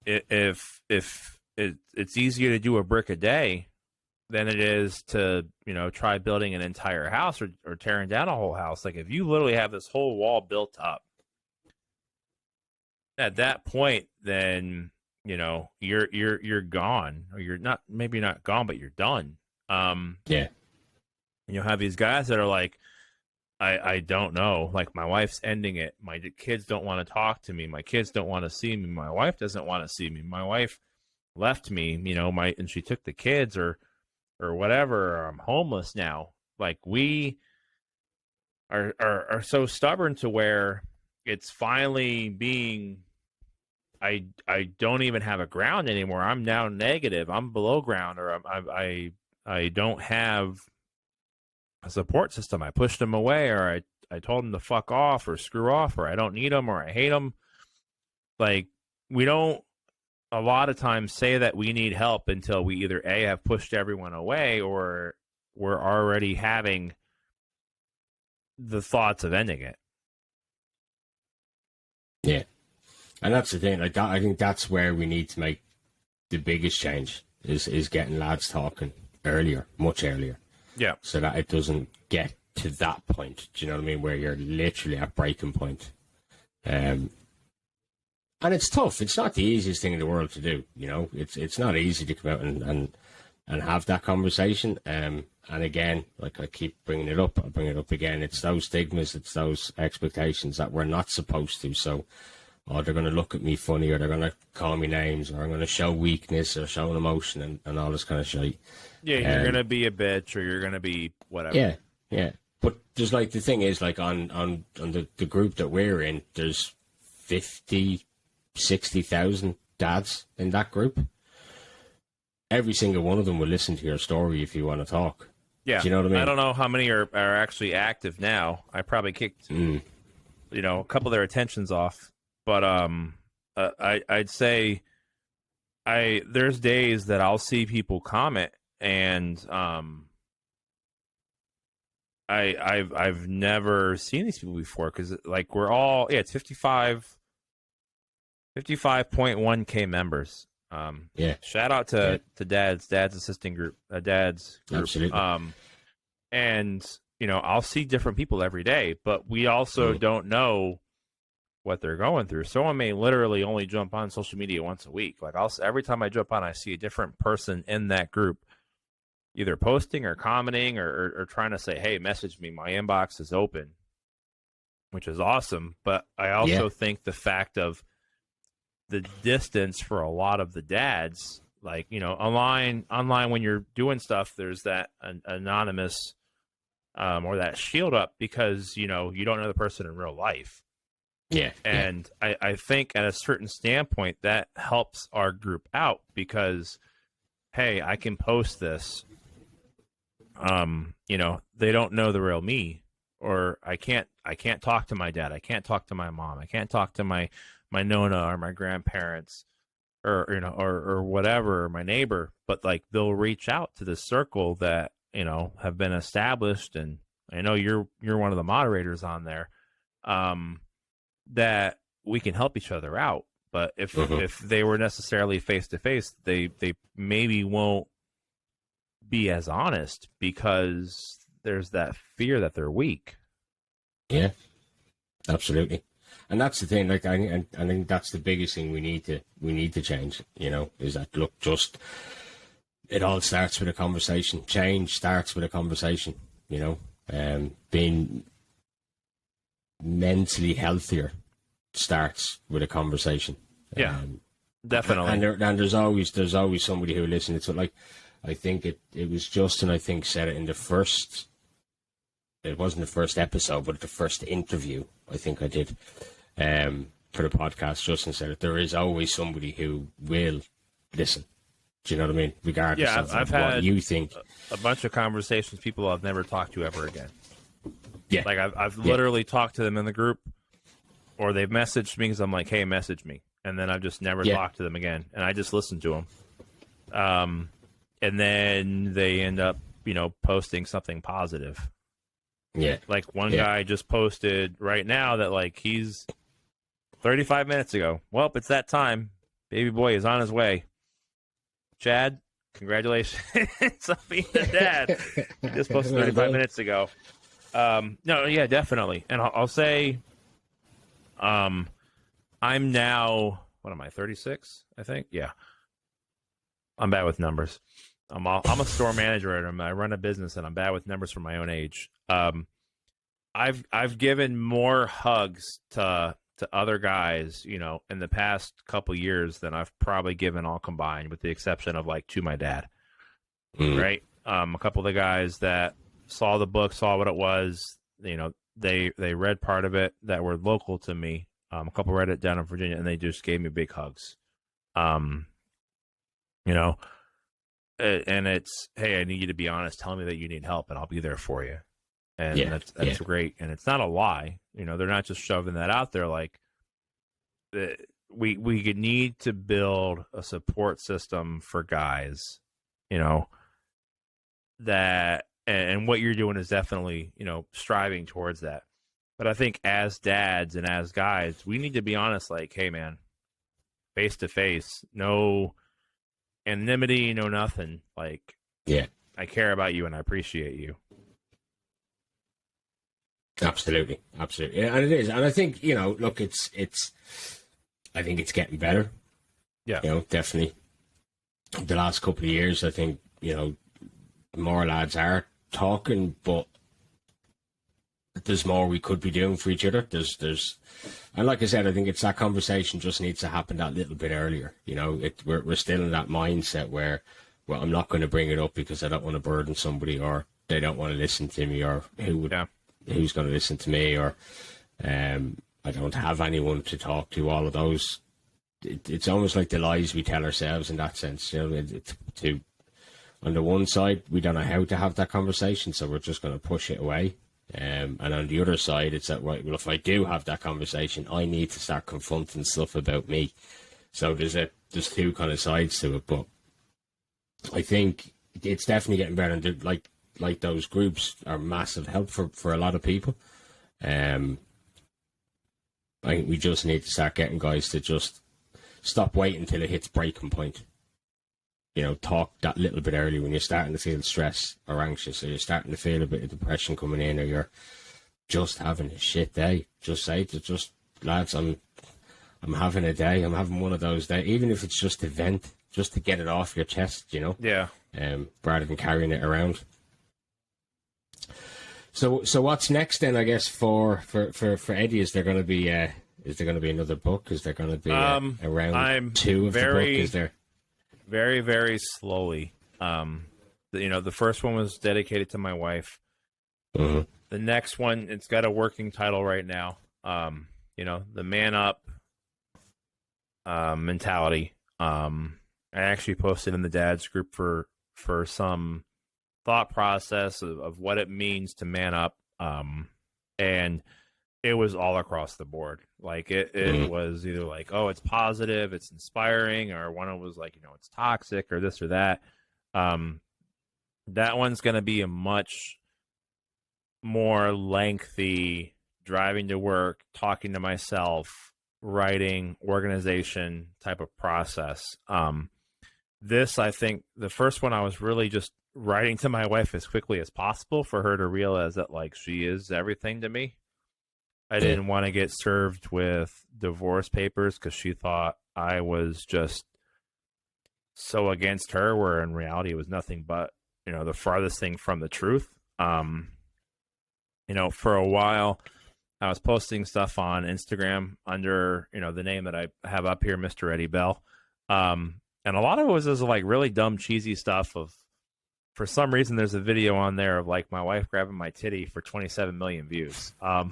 if it's easier to do a brick a day than it is to try building an entire house or tearing down a whole house. Like, if you literally have this whole wall built up, at that point, then you're gone, or you're not, maybe not gone, but you're done. Yeah. And you'll have these guys that are like, I don't know, like, my wife's ending it, my kids don't want to talk to me, my kids don't want to see me, my wife doesn't want to see me, my wife left me, and she took the kids, or whatever, or I'm homeless now. Like, we are so stubborn to where it's finally being, I don't even have a ground anymore. I'm now negative. I'm below ground, or I don't have a support system. I pushed them away, or I told them to fuck off or screw off, or I don't need them, or I hate them. Like, we don't a lot of times say that we need help until we either A, have pushed everyone away, or we're already having the thoughts of ending it. Yeah. And that's the thing. Like, that, I think that's where we need to make the biggest change, is getting lads talking earlier, much earlier. Yeah. So that it doesn't get to that point. Do you know what I mean? Where you're literally at breaking point. And it's tough. It's not the easiest thing in the world to do. It's not easy to come out and have that conversation. And again, like, I keep bringing it up, I'll bring it up again. It's those stigmas, it's those expectations that we're not supposed to. So, they're going to look at me funny, or they're going to call me names, or I'm going to show weakness or show an emotion, and all this kind of shit. Yeah, you're going to be a bitch, or you're going to be whatever. Yeah, yeah. But there's, like, the thing is, like, on the group that we're in, there's 50, 60,000 dads in that group. Every single one of them will listen to your story if you want to talk. Yeah. Do you know what I mean? I don't know how many are actually active now. I probably kicked, a couple of their attentions off. But I'd say there's days that I'll see people comment, and I've never seen these people before, because, like, we're all, it's 55.1K members. Yeah. Shout out to dad's assistant group, dad's group. Absolutely. And I'll see different people every day, but we also don't know what they're going through. Someone may literally only jump on social media once a week. Like, every time I jump on, I see a different person in that group, either posting or commenting or trying to say, hey, message me, my inbox is open, which is awesome. But I also think the fact of the distance for a lot of the dads, like, online when you're doing stuff, there's that anonymous or that shield up, because you don't know the person in real life. Yeah. And I think at a certain standpoint that helps our group out, because, hey, I can post this. They don't know the real me, or I can't talk to my dad. I can't talk to my mom. I can't talk to my nonna or my grandparents, or whatever, or my neighbor. But, like, they'll reach out to this circle that, have been established. And I know you're one of the moderators on there. That we can help each other out. But if they were necessarily face to face, they maybe won't be as honest, because there's that fear that they're weak. Yeah, absolutely. And that's the thing. Like, I think that's the biggest thing we need to change. You know, is that look, just it all starts with a conversation. Change starts with a conversation. You know, being mentally healthier starts with a conversation. Yeah, definitely. And there's always somebody who listens. It's like, I think it was Justin, I think, said it in the first. It wasn't the first episode, but the first interview I think I did for the podcast. Justin said it. There is always somebody who will listen. Do you know what I mean? Regardless of I've what had you think. A bunch of conversations, people I've never talked to ever again. Yeah. Like I've literally talked to them in the group, or they've messaged me because I'm like, hey, message me. And then I've just never talked to them again. And I just listened to them. And then they end up, posting something positive. Yeah. Like one guy just posted right now that like he's 35 minutes ago. Well, it's that time. Baby boy is on his way. Chad, congratulations on being a dad. He just posted 35 minutes ago. No, yeah, definitely. And I'll say, I'm now, what am I, 36, I think? Yeah. I'm bad with numbers. I'm a store manager and I run a business and I'm bad with numbers for my own age. I've given more hugs to other guys, in the past couple years than I've probably given all combined, with the exception of like to my dad. Right? A couple of the guys that saw the book, saw what it was, they read part of it that were local to me. A couple read it down in Virginia and they just gave me big hugs. And it's, hey, I need you to be honest. Tell me that you need help and I'll be there for you. And that's great. And it's not a lie. They're not just shoving that out there. Like we need to build a support system for guys, that, and what you're doing is definitely, striving towards that. But I think as dads and as guys, we need to be honest, like, hey man, face to face, no anonymity, no nothing. Like, I care about you and I appreciate you. Absolutely. Yeah, and it is. And I think, look, I think it's getting better. Yeah. Definitely. The last couple of years, I think, more lads are talking, but there's more we could be doing for each other. And like I said, I think it's that conversation just needs to happen that little bit earlier. We're still in that mindset where, well, I'm not going to bring it up because I don't want to burden somebody, or they don't want to listen to me, or who's going to listen to me, or I don't have anyone to talk to. All of those, it's almost like the lies we tell ourselves in that sense. On the one side, we don't know how to have that conversation, so we're just going to push it away. And on the other side, it's that, right, well, if I do have that conversation, I need to start confronting stuff about me. So there's two kind of sides to it, but I think it's definitely getting better. And like those groups are massive help for a lot of people. I think we just need to start getting guys to just stop waiting until it hits breaking point. Talk that little bit early when you're starting to feel stressed or anxious, or you're starting to feel a bit of depression coming in, or you're just having a shit day. Just say to lads, I'm having a day. I'm having one of those days, even if it's just a vent, just to get it off your chest. Yeah. Rather than carrying it around. So what's next then? I guess for Eddie, is there going to be another book? Is there going to be a round two of the book? Is there? Very, very slowly. The first one was dedicated to my wife. Mm-hmm. The next one, it's got a working title right now. The man up mentality. I actually posted in the dads group for some thought process of what it means to man up. And it was all across the board. Like it was either like, oh, it's positive, it's inspiring, or one was like, it's toxic, or this or that. That one's going to be a much more lengthy driving to work, talking to myself, writing, organization type of process. This, I think, the first one I was really just writing to my wife as quickly as possible for her to realize that like she is everything to me. I didn't want to get served with divorce papers because she thought I was just so against her, where in reality it was nothing but, the farthest thing from the truth. For a while I was posting stuff on Instagram under, the name that I have up here, Mr. Eddie Bell. And a lot of it was just like really dumb, cheesy stuff of, for some reason, there's a video on there of like my wife grabbing my titty for 27 million views. And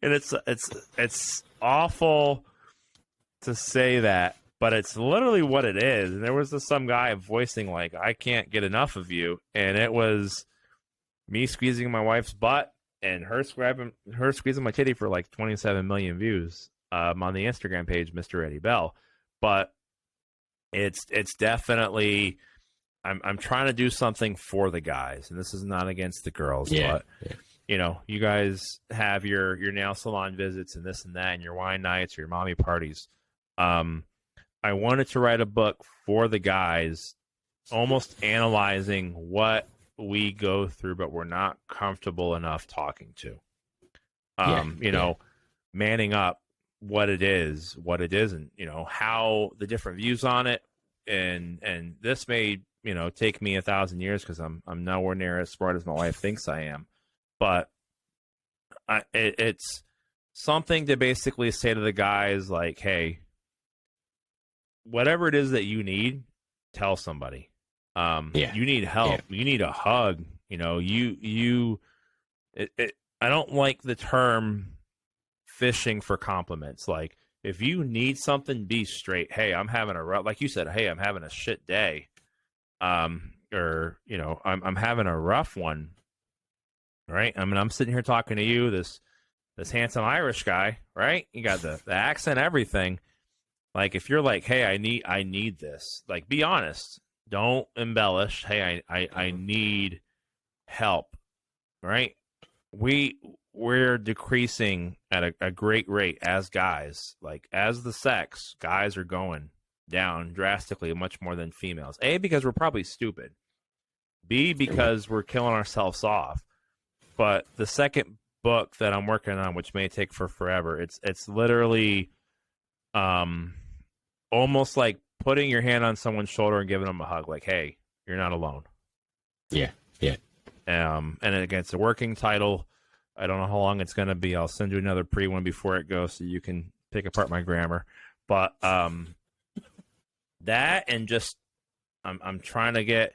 it's awful to say that, but it's literally what it is. And there was some guy voicing like, I can't get enough of you. And it was me squeezing my wife's butt and her squeezing my titty for like 27 million views on the Instagram page, Mr. Eddie Bell. But it's definitely, I'm trying to do something for the guys, and this is not against the girls, but you guys have your nail salon visits and this and that, and your wine nights or your mommy parties. I wanted to write a book for the guys, almost analyzing what we go through, but we're not comfortable enough talking to. Manning up what it is, what it isn't, how the different views on it. And this may, take me 1,000 years because I'm nowhere near as smart as my wife thinks I am. But it's something to basically say to the guys like, hey, whatever it is that you need, tell somebody. You need help. You need a hug. I don't like the term fishing for compliments. Like, if you need something, be straight. Hey, I'm having like you said, hey, I'm having a shit day. I'm having a rough one. Right? I mean, I'm sitting here talking to you, this handsome Irish guy, right? You got the accent, everything. Like, if you're like, hey, I need this, like, be honest. Don't embellish. Hey, I need help. Right? We're decreasing at a great rate as guys. Like, as the sex, guys are going down drastically, much more than females. A, because we're probably stupid. B, because we're killing ourselves off. But the second book that I'm working on, which may take forever, it's literally almost like putting your hand on someone's shoulder and giving them a hug. Like, hey, you're not alone. Yeah. And again, it's a working title. I don't know how long it's going to be. I'll send you another one before it goes so you can pick apart my grammar. But that, and just I'm trying to get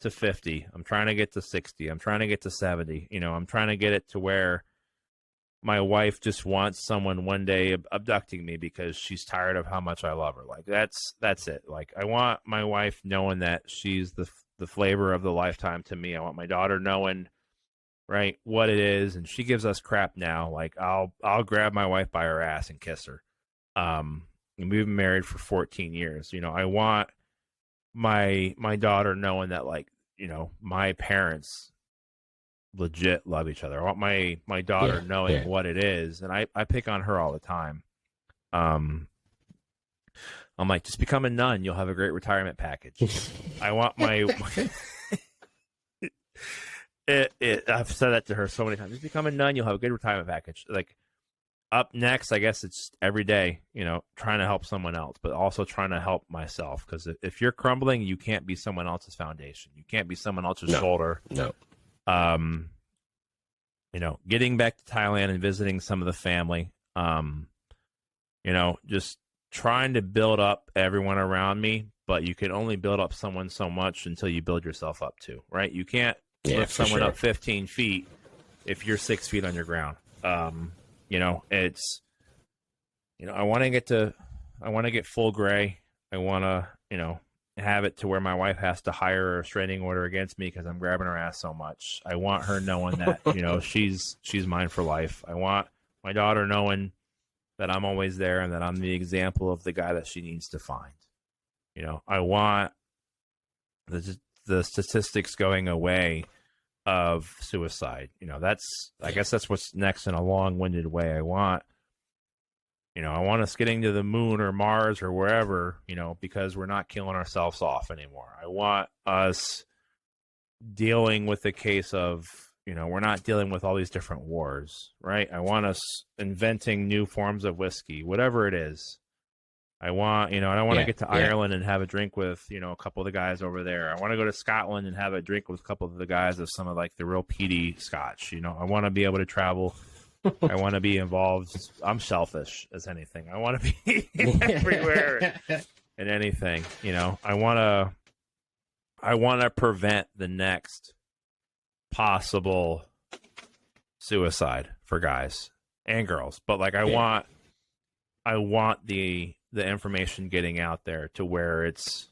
to 50. I'm trying to get to 60. I'm trying to get to 70. I'm trying to get it to where my wife just wants someone one day abducting me because she's tired of how much I love her. Like, that's it. Like, I want my wife knowing that she's the flavor of the lifetime to me. I want my daughter knowing, right, what it is. And she gives us crap now. Like, I'll grab my wife by her ass and kiss her. And we've been married for 14 years. I want my daughter knowing that, like, my parents legit love each other. I want my daughter knowing what it is. And I pick on her all the time. I'm like, just become a nun. You'll have a great retirement package. I want my I've said that to her so many times. Just become a nun. You'll have a good retirement package. Like, up next, I guess it's every day, trying to help someone else, but also trying to help myself. Because if you're crumbling, you can't be someone else's foundation. You can't be someone else's shoulder. No. Getting back to Thailand and visiting some of the family, just trying to build up everyone around me, but you can only build up someone so much until you build yourself up too, right? You can't lift someone up 15 feet if you're 6 feet on your ground. It's, I want to get full gray. I want to, have it to where my wife has to hire a restraining order against me because I'm grabbing her ass so much. I want her knowing that, she's mine for life. I want my daughter knowing that I'm always there and that I'm the example of the guy that she needs to find. I want the statistics going away of suicide. I guess that's what's next in a long-winded way. I want I want us getting to the moon or Mars or wherever, because we're not killing ourselves off anymore. I want us dealing with the case of, we're not dealing with all these different wars, right? I want us inventing new forms of whiskey, whatever it is. I want, I don't want to get to Ireland and have a drink with, a couple of the guys over there. I want to go to Scotland and have a drink with a couple of the guys of some of like the real peaty Scotch. I want to be able to travel. I want to be involved. I'm selfish as anything. I want to be everywhere and anything. I want to prevent the next possible suicide for guys and girls. But like, I want the information getting out there to where it's,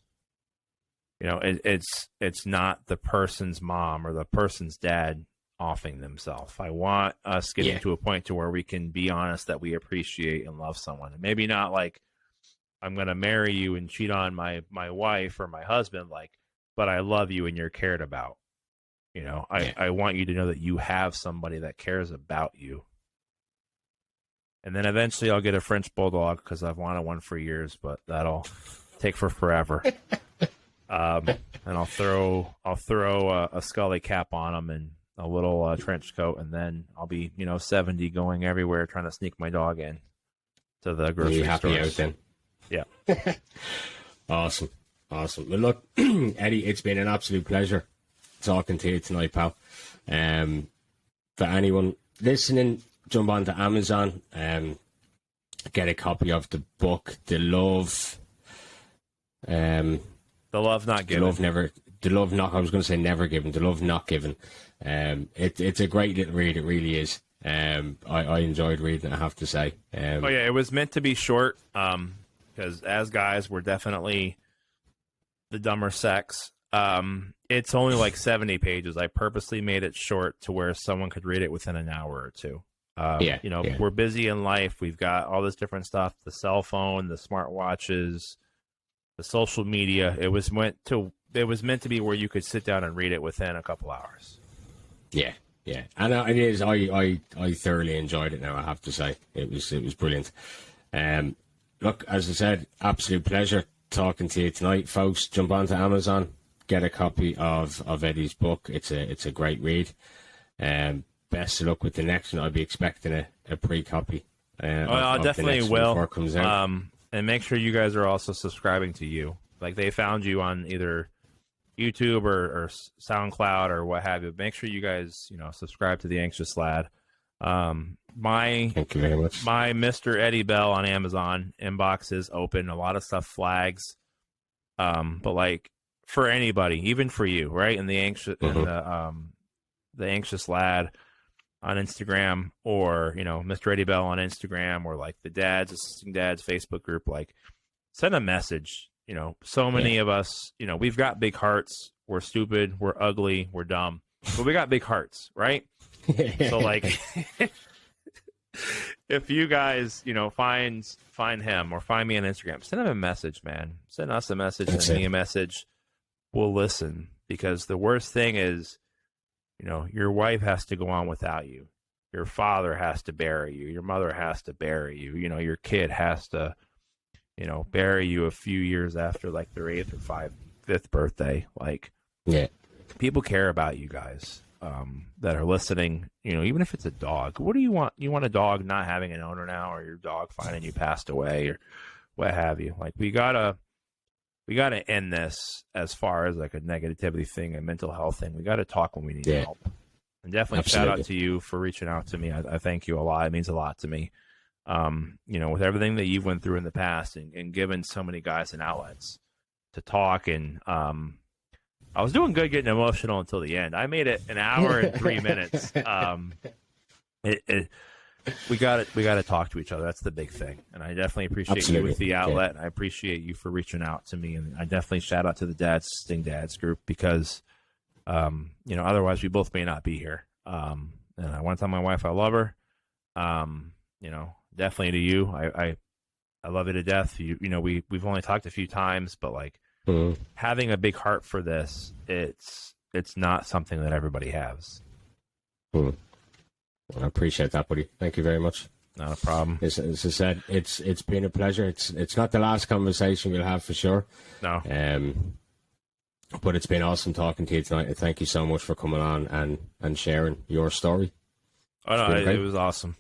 it's not the person's mom or the person's dad offing themselves. I want us getting to a point to where we can be honest that we appreciate and love someone. And maybe not like, I'm going to marry you and cheat on my wife or my husband, like, but I love you and you're cared about. I want you to know that you have somebody that cares about you. And then eventually I'll get a French bulldog because I've wanted one for years, but that'll take forever. And I'll throw a Scully cap on him and a little trench coat, and then I'll be 70 going everywhere trying to sneak my dog in to the grocery store. Happy out then? Yeah. Awesome. Well, look, Eddie, it's been an absolute pleasure talking to you tonight, pal. For anyone listening, jump onto Amazon, get a copy of the book, The Love Not Given. The Love Not, I was going to say Never Given, The Love Not Given. It's a great little read, it really is. I enjoyed reading it, I have to say. It was meant to be short, because as guys, we're definitely the dumber sex. It's only like 70 pages. I purposely made it short to where someone could read it within an hour or two. We're busy in life. We've got all this different stuff, the cell phone, the smartwatches, the social media. It was meant to be where you could sit down and read it within a couple hours. Yeah. And it is. I thoroughly enjoyed it now, I have to say. It was brilliant. Look, as I said, absolute pleasure talking to you tonight, folks. Jump onto Amazon, get a copy of Eddie's book. It's a great read. Best of luck with the next one. I'll be expecting a pre-copy. I definitely will. Before it comes out. And make sure you guys are also subscribing to you. Like, they found you on either YouTube or SoundCloud or what have you. Make sure you guys, subscribe to The Anxious Lad. Thank you very much. My Mr. Eddie Bell on Amazon inbox is open. A lot of stuff flags. But like, for anybody, even for you, right? And the Anxious Lad on Instagram, or Mr. Eddie Bell on Instagram, or like the Assisting Dads Facebook group, like, send a message. So many of us, we've got big hearts. We're stupid, we're ugly, we're dumb, but we got big hearts, right? So like, if you guys, find him or find me on Instagram, send him a message, man. Send us a message, send me a message. We'll listen, because the worst thing is, your wife has to go on without you. Your father has to bury you. Your mother has to bury you. Your kid has to, bury you a few years after like their 8th or 5th birthday. Like, people care about you guys that are listening. Even if it's a dog, what do you want? You want a dog not having an owner now, or your dog finding you passed away, or what have you? Like, we gotta end this as far as like a negativity thing, a mental health thing. We got to talk when we need help. And definitely shout out to you for reaching out to me. I thank you a lot. It means a lot to me. With everything that you've went through in the past, and given so many guys an outlets to talk. And I was doing good getting emotional until the end. I made it an hour and 3 minutes. We got to talk to each other. That's the big thing. And I definitely appreciate you with the outlet. And I appreciate you for reaching out to me. And I definitely shout out to the Assisting Dads group, because, otherwise we both may not be here. And I want to tell my wife I love her. Definitely to you. I love you to death. We've only talked a few times, but like, having a big heart for this, it's not something that everybody has. I appreciate that, buddy. Thank you very much. Not a problem. As I said, it's been a pleasure. It's not the last conversation we'll have for sure. No. But it's been awesome talking to you tonight. And thank you so much for coming on and sharing your story. Oh, no, it was awesome.